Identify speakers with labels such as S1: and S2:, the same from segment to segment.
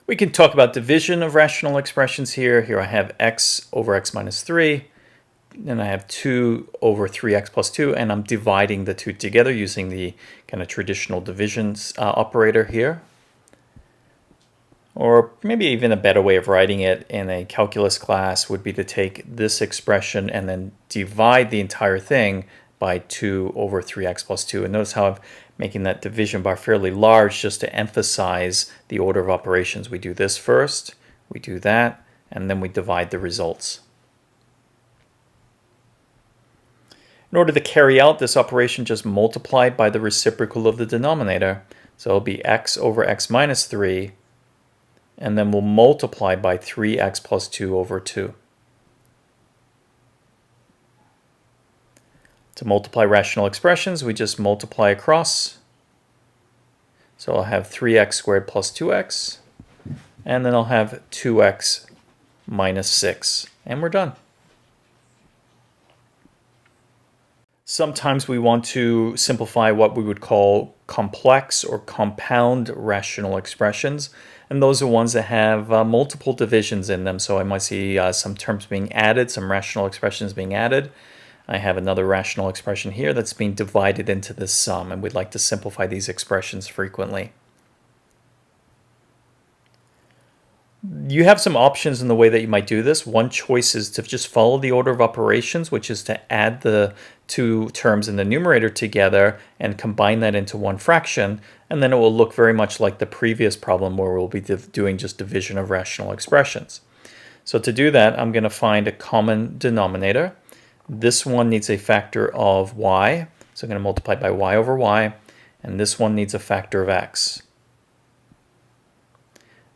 S1: We can talk about division of rational expressions here. Here I have x over x minus 3, and I have 2 over 3x plus 2, and I'm dividing the two together using the kind of traditional division operator here. Or maybe even a better way of writing it in a calculus class would be to take this expression and then divide the entire thing by 2 over 3x plus 2. And notice how I'm making that division bar fairly large just to emphasize the order of operations. We do this first, we do that, and then we divide the results. In order to carry out this operation, just multiply by the reciprocal of the denominator. So it'll be x over x minus 3, and then we'll multiply by 3x plus 2 over 2. To multiply rational expressions, we just multiply across. So I'll have 3x squared plus 2x, and then I'll have 2x minus 6, and we're done. Sometimes we want to simplify what we would call complex or compound rational expressions, and those are ones that have multiple divisions in them. So I might see some terms being added, some rational expressions being added. I have another rational expression here that's being divided into this sum, and we'd like to simplify these expressions frequently. You have some options in the way that you might do this. One choice is to just follow the order of operations, which is to add the two terms in the numerator together and combine that into one fraction, and then it will look very much like the previous problem where we'll be doing just division of rational expressions. So to do that, I'm going to find a common denominator. This one needs a factor of y, so I'm going to multiply by y over y, and this one needs a factor of x.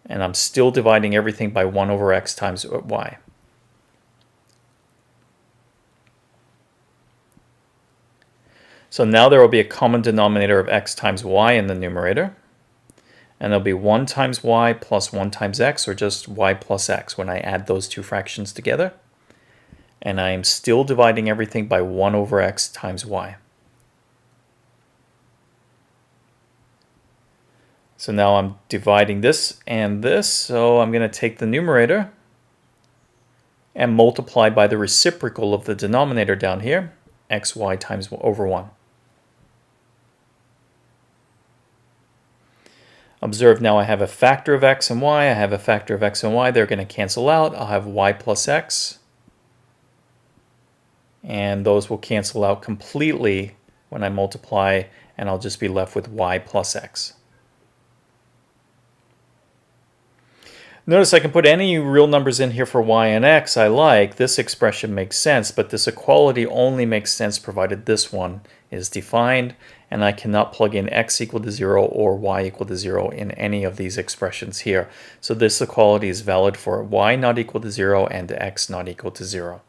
S1: And I'm still dividing everything by 1 over x times y. So now there will be a common denominator of x times y in the numerator. And there'll be 1 times y plus 1 times x, or just y plus x when I add those two fractions together. And I am still dividing everything by 1 over x times y. So now I'm dividing this and this, so I'm going to take the numerator and multiply by the reciprocal of the denominator down here, xy times over 1. Observe now I have a factor of x and y, I have a factor of x and y, they're going to cancel out. I'll have y plus x, and those will cancel out completely when I multiply, and I'll just be left with y plus x. Notice I can put any real numbers in here for y and x I like. This expression makes sense, but this equality only makes sense provided this one is defined, and I cannot plug in x equal to 0 or y equal to 0 in any of these expressions here. So this equality is valid for y not equal to 0 and x not equal to 0.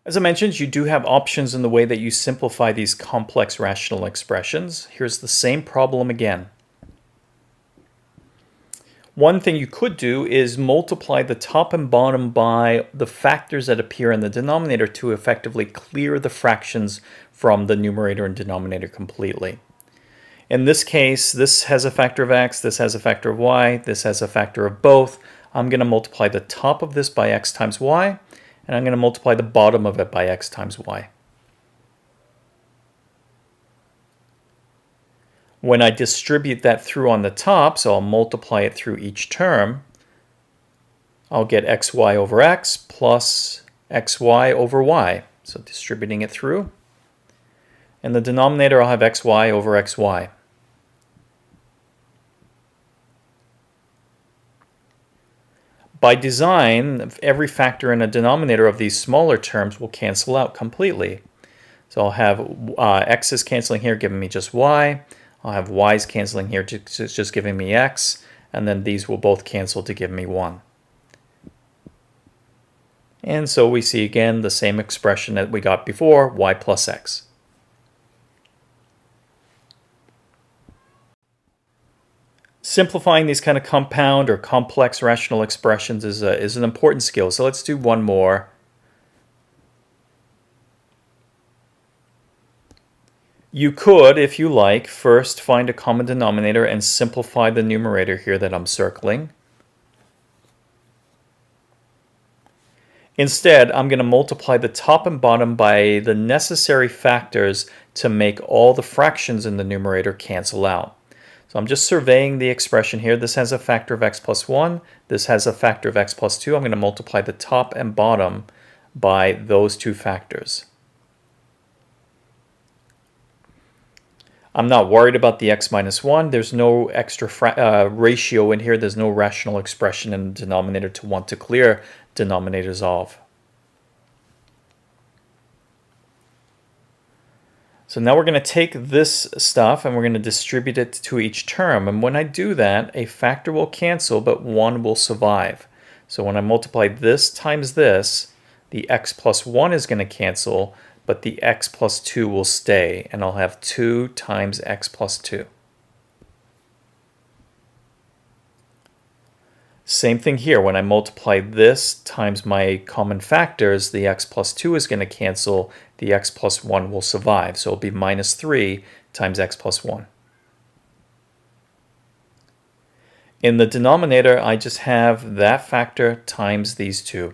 S1: As I mentioned, you do have options in the way that you simplify these complex rational expressions. Here's the same problem again. One thing you could do is multiply the top and bottom by the factors that appear in the denominator to effectively clear the fractions from the numerator and denominator completely. In this case, this has a factor of x, this has a factor of y, this has a factor of both. I'm going to multiply the top of this by x times y, and I'm going to multiply the bottom of it by x times y. When I distribute that through on the top, so I'll multiply it through each term, I'll get xy over x plus xy over y. So distributing it through. In the denominator, I'll have xy over xy. By design, every factor in a denominator of these smaller terms will cancel out completely. So I'll have x's canceling here, giving me just y. I'll have y's canceling here, just giving me x, and then these will both cancel to give me 1. And so we see again the same expression that we got before, y plus x. Simplifying these kind of compound or complex rational expressions is an important skill. So let's do one more. You could, if you like, first find a common denominator and simplify the numerator here that I'm circling. Instead, I'm going to multiply the top and bottom by the necessary factors to make all the fractions in the numerator cancel out. So I'm just surveying the expression here. This has a factor of x plus 1. This has a factor of x plus 2. I'm going to multiply the top and bottom by those two factors. I'm not worried about the x minus 1. There's no extra ratio in here. There's no rational expression in the denominator to want to clear denominators off. So now we're going to take this stuff and we're going to distribute it to each term. And when I do that, a factor will cancel, but one will survive. So when I multiply this times this, the x plus 1 is going to cancel, but the x plus 2 will stay, and I'll have 2 times x plus 2. Same thing here. When I multiply this times my common factors, the x plus 2 is going to cancel. The x plus 1 will survive. So it'll be minus 3 times x plus 1. In the denominator, I just have that factor times these two.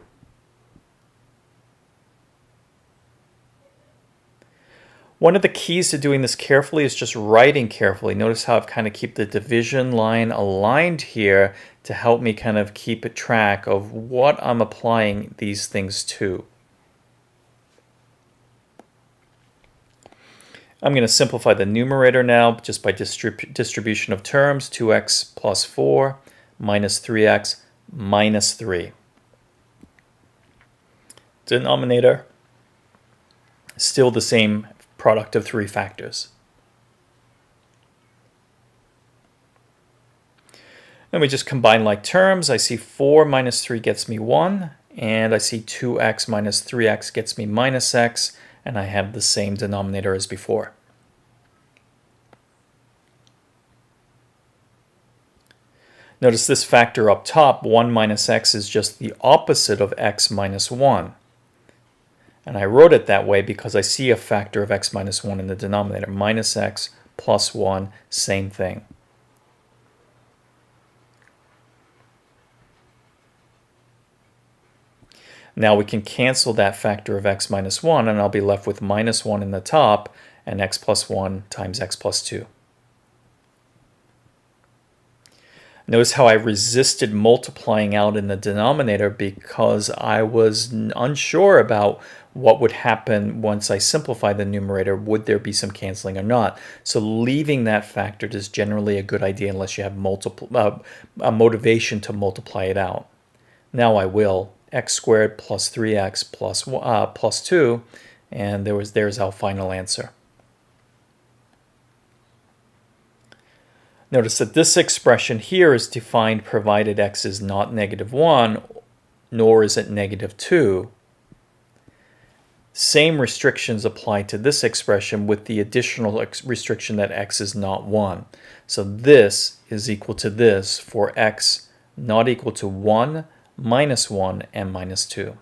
S1: One of the keys to doing this carefully is just writing carefully. Notice how I've kind of keep the division line aligned here to help me kind of keep track of what I'm applying these things to. I'm going to simplify the numerator now just by distribution of terms. 2x plus 4 minus 3x minus 3. Denominator, still the same product of three factors. Then we just combine like terms. I see 4 minus 3 gets me 1, and I see 2x minus 3x gets me minus x, and I have the same denominator as before. Notice this factor up top, 1 minus x, is just the opposite of x minus 1. And I wrote it that way because I see a factor of x minus 1 in the denominator. Minus x plus 1, same thing. Now we can cancel that factor of x minus 1, and I'll be left with minus 1 in the top and x plus 1 times x plus 2. Notice how I resisted multiplying out in the denominator because I was unsure about what would happen once I simplify the numerator. Would there be some canceling or not? So leaving that factor is generally a good idea unless you have a motivation to multiply it out. Now I will. X squared plus 3x plus 2, and there's our final answer. Notice that this expression here is defined provided x is not negative 1, nor is it negative 2. Same restrictions apply to this expression with the additional restriction that x is not 1. So this is equal to this for x not equal to 1, minus 1, and minus 2.